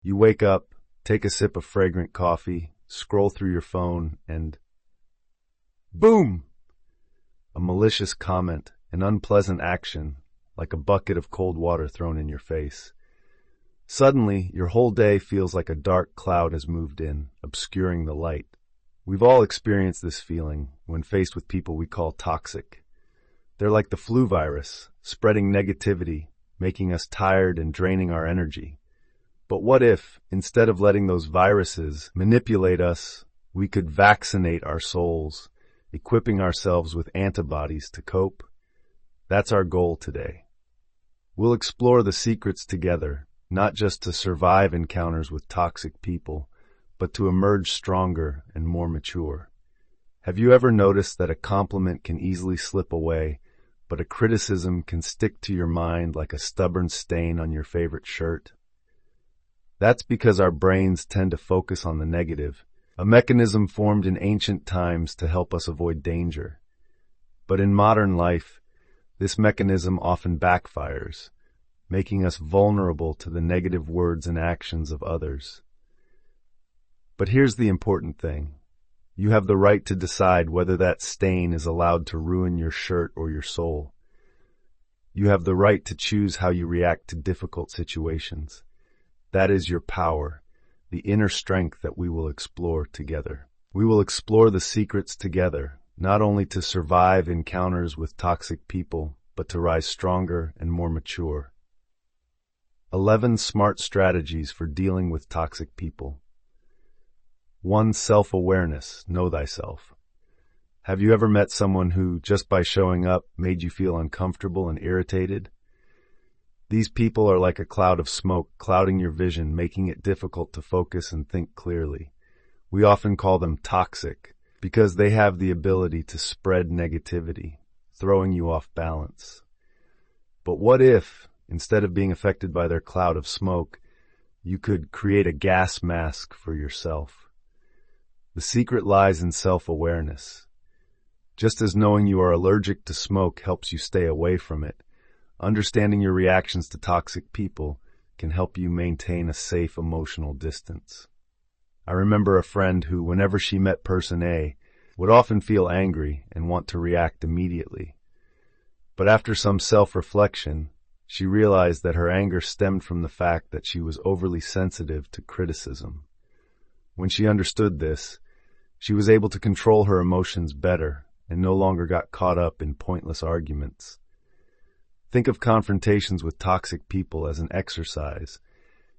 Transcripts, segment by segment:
You wake up, take a sip of fragrant coffee, scroll through your phone, and boom! A malicious comment, an unpleasant action, like a bucket of cold water thrown in your face. Suddenly, your whole day feels like a dark cloud has moved in, obscuring the light. We've all experienced this feeling when faced with people we call toxic. They're like the flu virus, spreading negativity, making us tired and draining our energy. But what if, instead of letting those viruses manipulate us, we could vaccinate our souls, equipping ourselves with antibodies to cope? That's our goal today. We'll explore the secrets together, not just to survive encounters with toxic people, but to emerge stronger and more mature. Have you ever noticed that a compliment can easily slip away, but a criticism can stick to your mind like a stubborn stain on your favorite shirt? That's because our brains tend to focus on the negative, a mechanism formed in ancient times to help us avoid danger. But in modern life, this mechanism often backfires, making us vulnerable to the negative words and actions of others. But here's the important thing. You have the right to decide whether that stain is allowed to ruin your shirt or your soul. You have the right to choose how you react to difficult situations. That is your power, the inner strength that we will explore together. We will explore the secrets together, not only to survive encounters with toxic people, but to rise stronger and more mature. 11 smart strategies for dealing with toxic people. 1. Self-awareness. Know thyself. Have you ever met someone who, just by showing up, made you feel uncomfortable and irritated? These people are like a cloud of smoke, clouding your vision, making it difficult to focus and think clearly. We often call them toxic because they have the ability to spread negativity, throwing you off balance. But what if, instead of being affected by their cloud of smoke, you could create a gas mask for yourself? The secret lies in self-awareness. Just as knowing you are allergic to smoke helps you stay away from it, understanding your reactions to toxic people can help you maintain a safe emotional distance. I remember a friend who, whenever she met person A, would often feel angry and want to react immediately. But after some self-reflection, she realized that her anger stemmed from the fact that she was overly sensitive to criticism. When she understood this, she was able to control her emotions better and no longer got caught up in pointless arguments. Think of confrontations with toxic people as an exercise,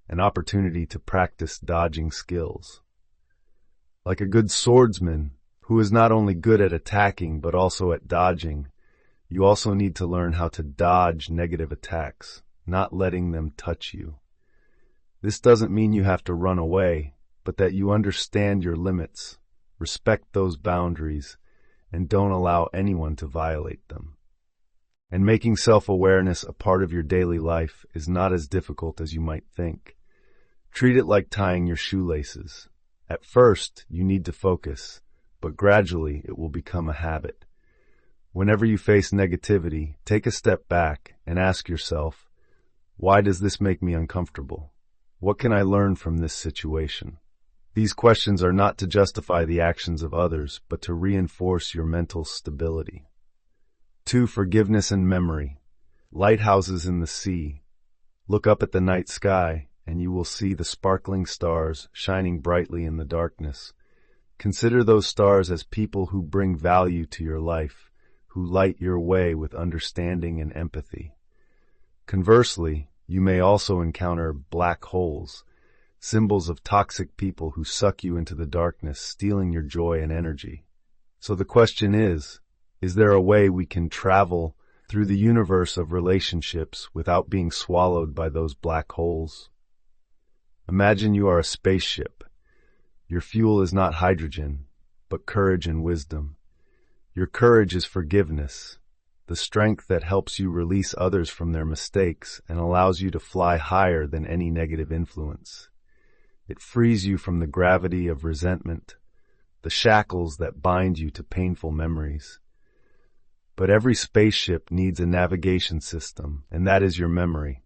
an opportunity to practice dodging skills. Like a good swordsman who is not only good at attacking but also at dodging, you also need to learn how to dodge negative attacks, not letting them touch you. This doesn't mean you have to run away, but that you understand your limits, respect those boundaries, and don't allow anyone to violate them. And making self-awareness a part of your daily life is not as difficult as you might think. Treat it like tying your shoelaces. At first, you need to focus, but gradually it will become a habit. Whenever you face negativity, take a step back and ask yourself, why does this make me uncomfortable? What can I learn from this situation? These questions are not to justify the actions of others, but to reinforce your mental stability. 2. Forgiveness and memory. Lighthouses in the sea. Look up at the night sky, and you will see the sparkling stars shining brightly in the darkness. Consider those stars as people who bring value to your life, who light your way with understanding and empathy. Conversely, you may also encounter black holes, symbols of toxic people who suck you into the darkness, stealing your joy and energy. So the question is there a way we can travel through the universe of relationships without being swallowed by those black holes? Imagine you are a spaceship. Your fuel is not hydrogen, but courage and wisdom. Your courage is forgiveness, the strength that helps you release others from their mistakes and allows you to fly higher than any negative influence. It frees you from the gravity of resentment, the shackles that bind you to painful memories. But every spaceship needs a navigation system, and that is your memory.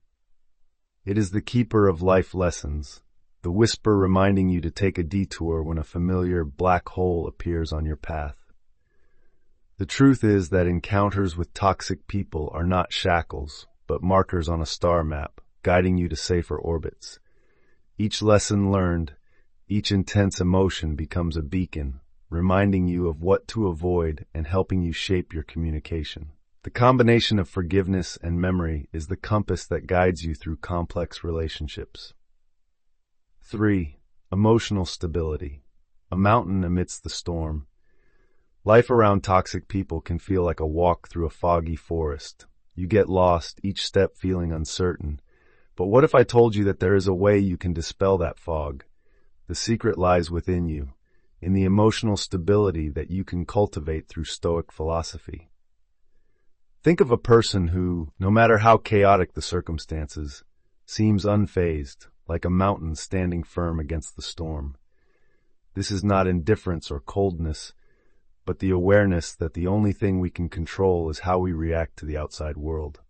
It is the keeper of life lessons, the whisper reminding you to take a detour when a familiar black hole appears on your path. The truth is that encounters with toxic people are not shackles, but markers on a star map, guiding you to safer orbits. Each lesson learned, each intense emotion becomes a beacon, reminding you of what to avoid and helping you shape your communication. The combination of forgiveness and memory is the compass that guides you through complex relationships. 3. Emotional stability. A mountain amidst the storm. Life around toxic people can feel like a walk through a foggy forest. You get lost, each step feeling uncertain. But what if I told you that there is a way you can dispel that fog? The secret lies within you, in the emotional stability that you can cultivate through Stoic philosophy. Think of a person who, no matter how chaotic the circumstances, seems unfazed, like a mountain standing firm against the storm. This is not indifference or coldness, but the awareness that the only thing we can control is how we react to the outside world.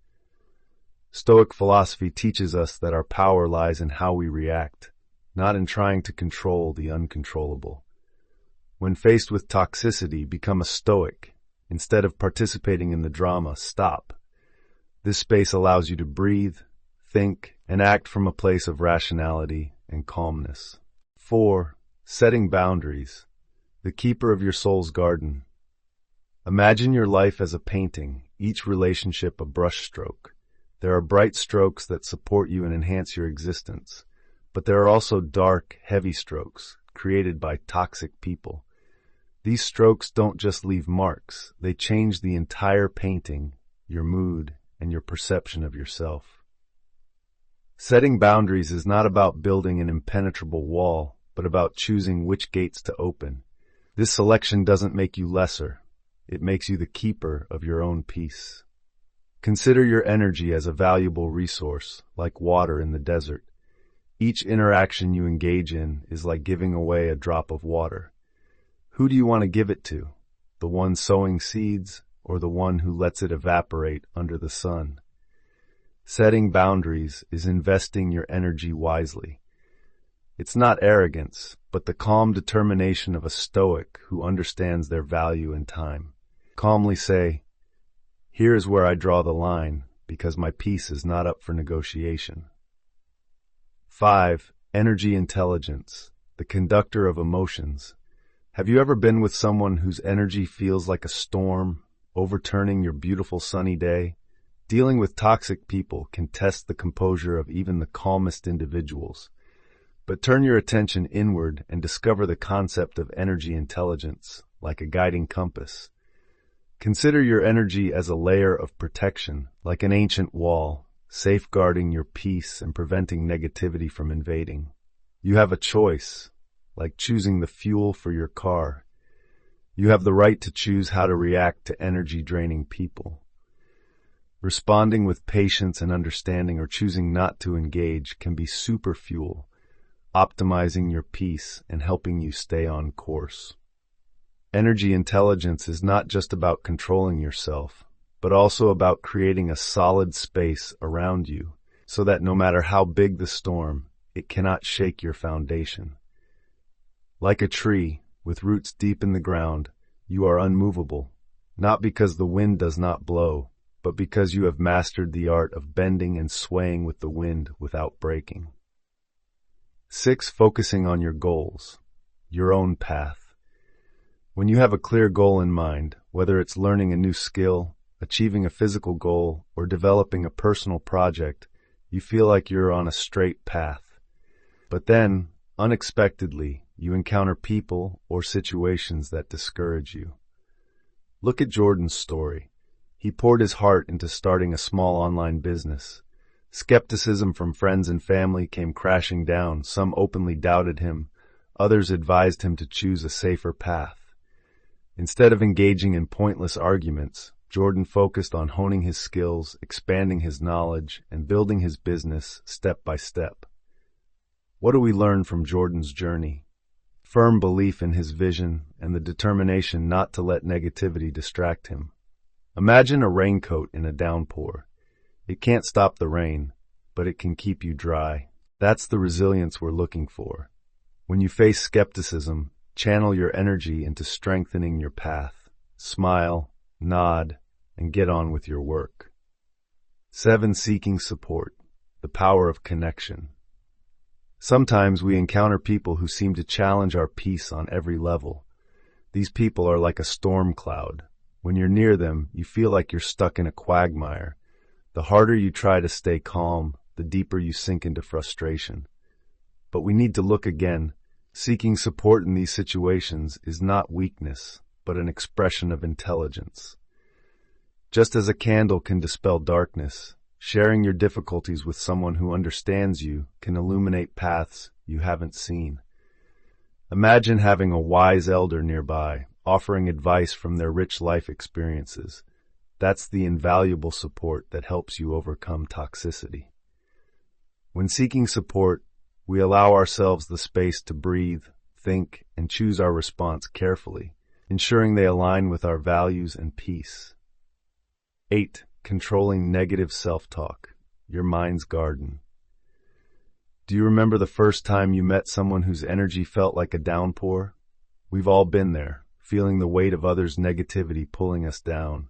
Stoic philosophy teaches us that our power lies in how we react, not in trying to control the uncontrollable. When faced with toxicity, become a Stoic. Instead of participating in the drama, stop. This space allows you to breathe, think, and act from a place of rationality and calmness. 4. Setting boundaries. The keeper of your soul's garden. Imagine your life as a painting, each relationship a brushstroke. There are bright strokes that support you and enhance your existence, but there are also dark, heavy strokes created by toxic people. These strokes don't just leave marks, they change the entire painting, your mood, and your perception of yourself. Setting boundaries is not about building an impenetrable wall, but about choosing which gates to open. This selection doesn't make you lesser. It makes you the keeper of your own peace. Consider your energy as a valuable resource, like water in the desert. Each interaction you engage in is like giving away a drop of water. Who do you want to give it to? The one sowing seeds, or the one who lets it evaporate under the sun? Setting boundaries is investing your energy wisely. It's not arrogance, but the calm determination of a Stoic who understands their value and time. Calmly say, "Here is where I draw the line, because my peace is not up for negotiation." 5. Energy intelligence, the conductor of emotions. Have you ever been with someone whose energy feels like a storm, overturning your beautiful sunny day? Dealing with toxic people can test the composure of even the calmest individuals. But turn your attention inward and discover the concept of energy intelligence, like a guiding compass. Consider your energy as a layer of protection, like an ancient wall, safeguarding your peace and preventing negativity from invading. You have a choice, like choosing the fuel for your car. You have the right to choose how to react to energy-draining people. Responding with patience and understanding or choosing not to engage can be super fuel, optimizing your peace and helping you stay on course. Energy intelligence is not just about controlling yourself, but also about creating a solid space around you so that no matter how big the storm, it cannot shake your foundation. Like a tree with roots deep in the ground, you are unmovable, not because the wind does not blow, but because you have mastered the art of bending and swaying with the wind without breaking. 6. Focusing on your goals, your own path. When you have a clear goal in mind, whether it's learning a new skill, achieving a physical goal, or developing a personal project, you feel like you're on a straight path. But then, unexpectedly, you encounter people or situations that discourage you. Look at Jordan's story. He poured his heart into starting a small online business. Skepticism from friends and family came crashing down. Some openly doubted him. Others advised him to choose a safer path. Instead of engaging in pointless arguments, Jordan focused on honing his skills, expanding his knowledge, and building his business step by step. What do we learn from Jordan's journey? Firm belief in his vision and the determination not to let negativity distract him. Imagine a raincoat in a downpour. It can't stop the rain, but it can keep you dry. That's the resilience we're looking for. When you face skepticism, channel your energy into strengthening your path. Smile, nod, and get on with your work. 7. Seeking support. The power of connection. Sometimes we encounter people who seem to challenge our peace on every level. These people are like a storm cloud. When you're near them, you feel like you're stuck in a quagmire. The harder you try to stay calm, the deeper you sink into frustration. But we need to look again. Seeking support in these situations is not weakness, but an expression of intelligence. Just as a candle can dispel darkness, sharing your difficulties with someone who understands you can illuminate paths you haven't seen. Imagine having a wise elder nearby, offering advice from their rich life experiences. That's the invaluable support that helps you overcome toxicity. When seeking support, we allow ourselves the space to breathe, think, and choose our response carefully, ensuring they align with our values and peace. 8. Controlling negative self-talk. Your mind's garden. Do you remember the first time you met someone whose energy felt like a downpour? We've all been there, feeling the weight of others' negativity pulling us down.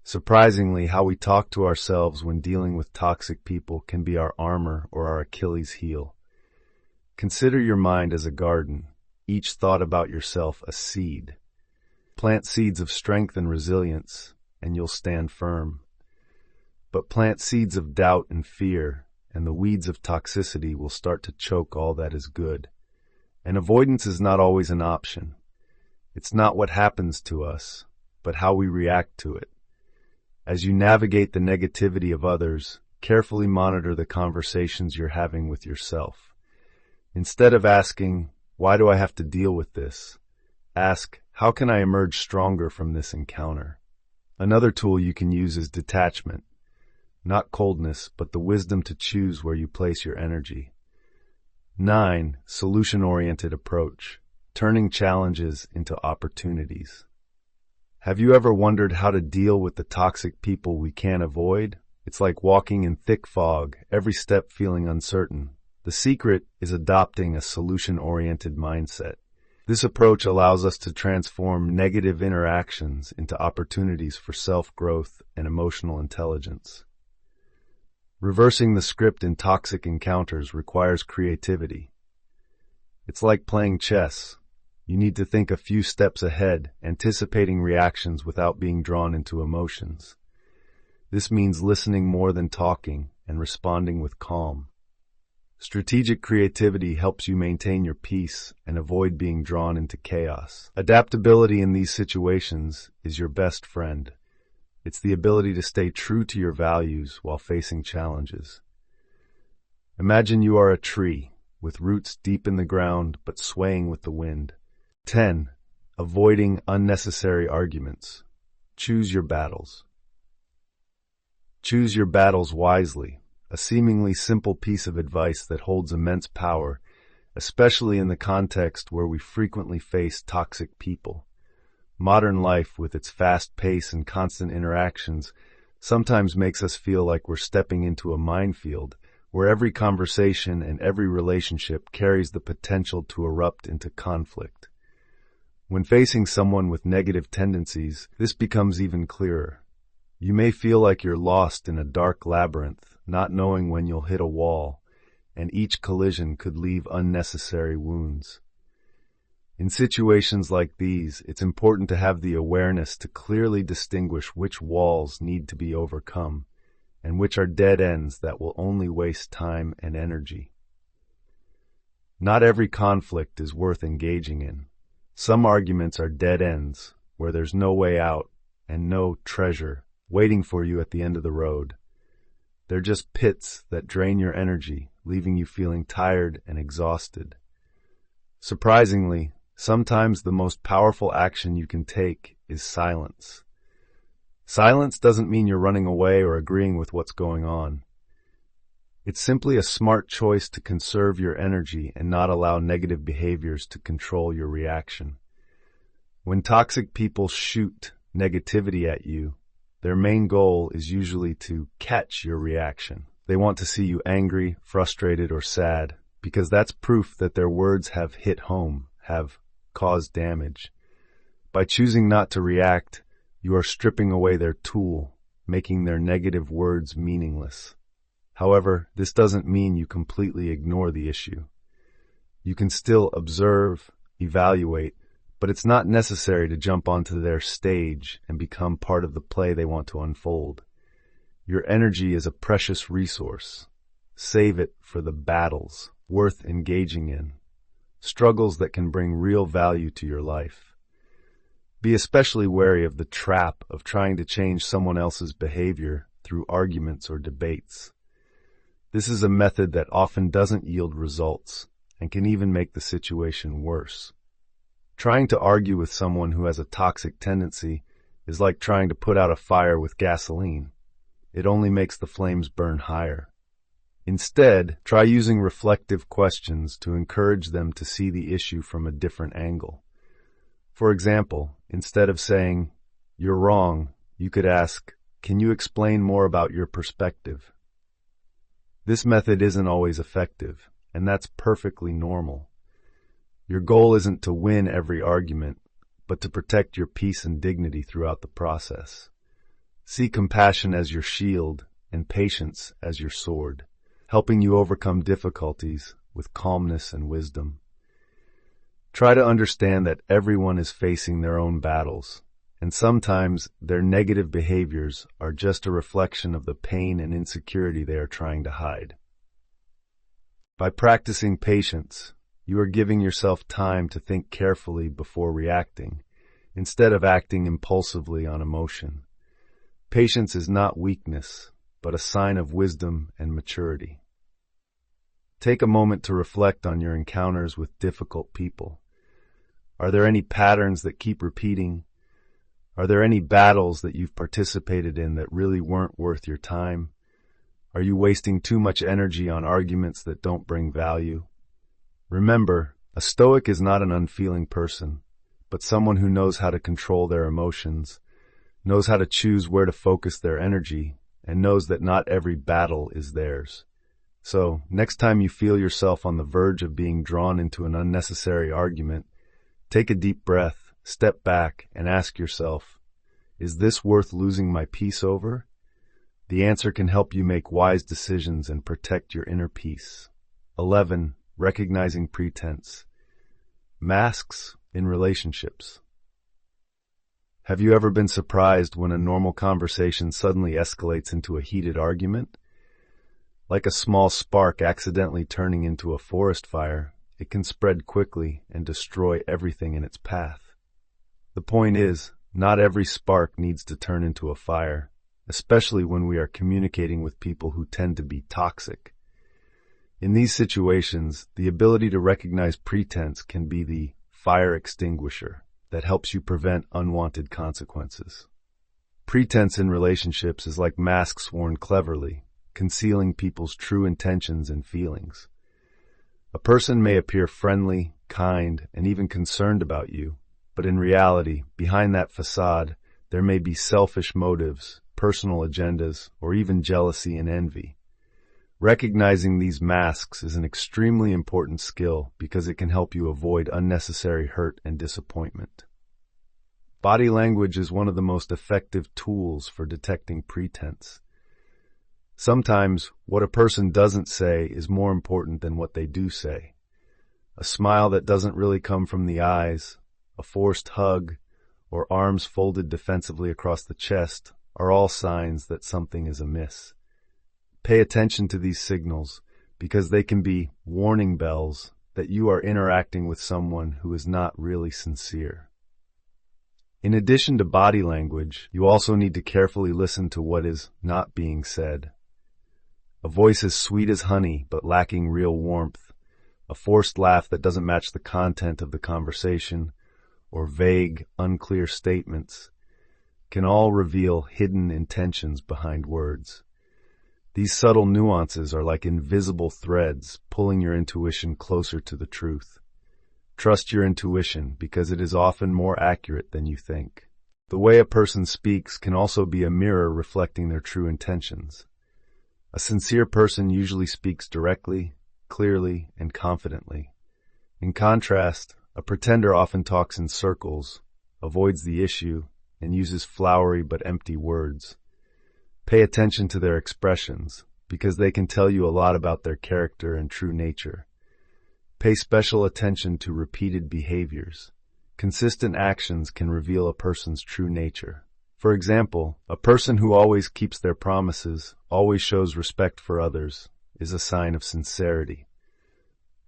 Surprisingly, how we talk to ourselves when dealing with toxic people can be our armor or our Achilles heel. Consider your mind as a garden, each thought about yourself a seed. Plant seeds of strength and resilience, and you'll stand firm. But plant seeds of doubt and fear, and the weeds of toxicity will start to choke all that is good. And avoidance is not always an option. It's not what happens to us, but how we react to it. As you navigate the negativity of others, carefully monitor the conversations you're having with yourself. Instead of asking, "Why do I have to deal with this?" ask, "How can I emerge stronger from this encounter?" Another tool you can use is detachment. Not coldness, but the wisdom to choose where you place your energy. 9. Solution-oriented approach. Turning challenges into opportunities. Have you ever wondered how to deal with the toxic people we can't avoid? It's like walking in thick fog, every step feeling uncertain. The secret is adopting a solution-oriented mindset. This approach allows us to transform negative interactions into opportunities for self-growth and emotional intelligence. Reversing the script in toxic encounters requires creativity. It's like playing chess. You need to think a few steps ahead, anticipating reactions without being drawn into emotions. This means listening more than talking and responding with calm. Strategic creativity helps you maintain your peace and avoid being drawn into chaos. Adaptability in these situations is your best friend. It's the ability to stay true to your values while facing challenges. Imagine you are a tree, with roots deep in the ground but swaying with the wind. 10. Avoiding unnecessary arguments. Choose your battles. Choose your battles wisely, a seemingly simple piece of advice that holds immense power, especially in the context where we frequently face toxic people. Modern life, with its fast pace and constant interactions, sometimes makes us feel like we're stepping into a minefield, where every conversation and every relationship carries the potential to erupt into conflict. When facing someone with negative tendencies, this becomes even clearer. You may feel like you're lost in a dark labyrinth, not knowing when you'll hit a wall, and each collision could leave unnecessary wounds. In situations like these, it's important to have the awareness to clearly distinguish which walls need to be overcome, and which are dead ends that will only waste time and energy. Not every conflict is worth engaging in. Some arguments are dead ends, where there's no way out and no treasure waiting for you at the end of the road. They're just pits that drain your energy, leaving you feeling tired and exhausted. Surprisingly, sometimes the most powerful action you can take is silence. Silence doesn't mean you're running away or agreeing with what's going on. It's simply a smart choice to conserve your energy and not allow negative behaviors to control your reaction. When toxic people shoot negativity at you, their main goal is usually to catch your reaction. They want to see you angry, frustrated, or sad, because that's proof that their words have hit home, have caused damage. By choosing not to react, you are stripping away their tool, making their negative words meaningless. However, this doesn't mean you completely ignore the issue. You can still observe, evaluate, but it's not necessary to jump onto their stage and become part of the play they want to unfold. Your energy is a precious resource. Save it for the battles worth engaging in, struggles that can bring real value to your life. Be especially wary of the trap of trying to change someone else's behavior through arguments or debates. This is a method that often doesn't yield results and can even make the situation worse. Trying to argue with someone who has a toxic tendency is like trying to put out a fire with gasoline. It only makes the flames burn higher. Instead, try using reflective questions to encourage them to see the issue from a different angle. For example, instead of saying, "You're wrong," you could ask, "Can you explain more about your perspective?" This method isn't always effective, and that's perfectly normal. Your goal isn't to win every argument, but to protect your peace and dignity throughout the process. See compassion as your shield and patience as your sword, helping you overcome difficulties with calmness and wisdom. Try to understand that everyone is facing their own battles, and sometimes their negative behaviors are just a reflection of the pain and insecurity they are trying to hide. By practicing patience, you are giving yourself time to think carefully before reacting, instead of acting impulsively on emotion. Patience is not weakness, but a sign of wisdom and maturity. Take a moment to reflect on your encounters with difficult people. Are there any patterns that keep repeating? Are there any battles that you've participated in that really weren't worth your time? Are you wasting too much energy on arguments that don't bring value? Remember, a Stoic is not an unfeeling person, but someone who knows how to control their emotions, knows how to choose where to focus their energy, and knows that not every battle is theirs. So, next time you feel yourself on the verge of being drawn into an unnecessary argument, take a deep breath, step back, and ask yourself, is this worth losing my peace over? The answer can help you make wise decisions and protect your inner peace. 11. Recognizing pretense. Masks in relationships. Have you ever been surprised when a normal conversation suddenly escalates into a heated argument? Like a small spark accidentally turning into a forest fire, it can spread quickly and destroy everything in its path. The point is, not every spark needs to turn into a fire, especially when we are communicating with people who tend to be toxic. In these situations, the ability to recognize pretense can be the fire extinguisher that helps you prevent unwanted consequences. Pretense in relationships is like masks worn cleverly, concealing people's true intentions and feelings. A person may appear friendly, kind, and even concerned about you, but in reality, behind that facade, there may be selfish motives, personal agendas, or even jealousy and envy. Recognizing these masks is an extremely important skill because it can help you avoid unnecessary hurt and disappointment. Body language is one of the most effective tools for detecting pretense. Sometimes, what a person doesn't say is more important than what they do say. A smile that doesn't really come from the eyes, a forced hug, or arms folded defensively across the chest are all signs that something is amiss. Pay attention to these signals because they can be warning bells that you are interacting with someone who is not really sincere. In addition to body language, you also need to carefully listen to what is not being said. A voice as sweet as honey but lacking real warmth, a forced laugh that doesn't match the content of the conversation, or vague, unclear statements can all reveal hidden intentions behind words. These subtle nuances are like invisible threads pulling your intuition closer to the truth. Trust your intuition because it is often more accurate than you think. The way a person speaks can also be a mirror reflecting their true intentions. A sincere person usually speaks directly, clearly, and confidently. In contrast, a pretender often talks in circles, avoids the issue, and uses flowery but empty words. Pay attention to their expressions, because they can tell you a lot about their character and true nature. Pay special attention to repeated behaviors. Consistent actions can reveal a person's true nature. For example, a person who always keeps their promises, always shows respect for others, is a sign of sincerity.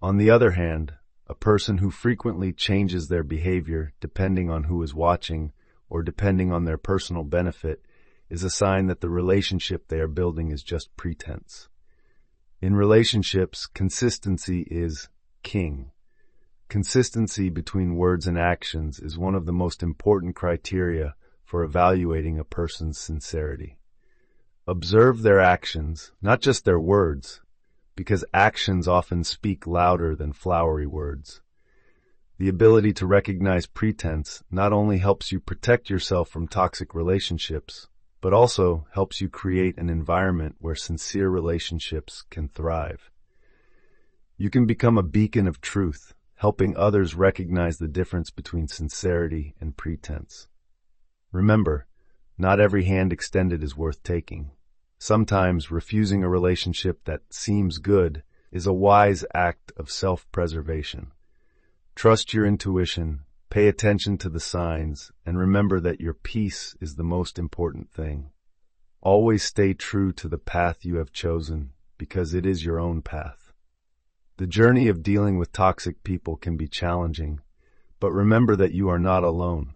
On the other hand, a person who frequently changes their behavior depending on who is watching or depending on their personal benefit is a sign that the relationship they are building is just pretense. In relationships, consistency is king. Consistency between words and actions is one of the most important criteria for evaluating a person's sincerity. Observe their actions, not just their words, because actions often speak louder than flowery words. The ability to recognize pretense not only helps you protect yourself from toxic relationships, but also helps you create an environment where sincere relationships can thrive. You can become a beacon of truth, helping others recognize the difference between sincerity and pretense. Remember, not every hand extended is worth taking. Sometimes refusing a relationship that seems good is a wise act of self-preservation. Trust your intuition, pay attention to the signs, and remember that your peace is the most important thing. Always stay true to the path you have chosen, because it is your own path. The journey of dealing with toxic people can be challenging, but remember that you are not alone.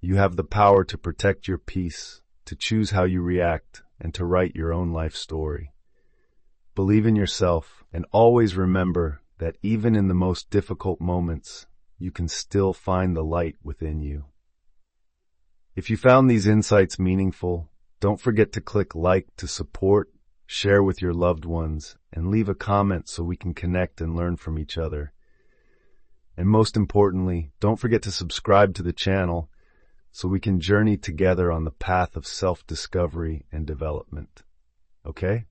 You have the power to protect your peace, to choose how you react, and to write your own life story. Believe in yourself, and always remember that even in the most difficult moments, you can still find the light within you. If you found these insights meaningful, don't forget to click like to support, share with your loved ones, and leave a comment so we can connect and learn from each other. And most importantly, don't forget to subscribe to the channel so we can journey together on the path of self-discovery and development. Okay?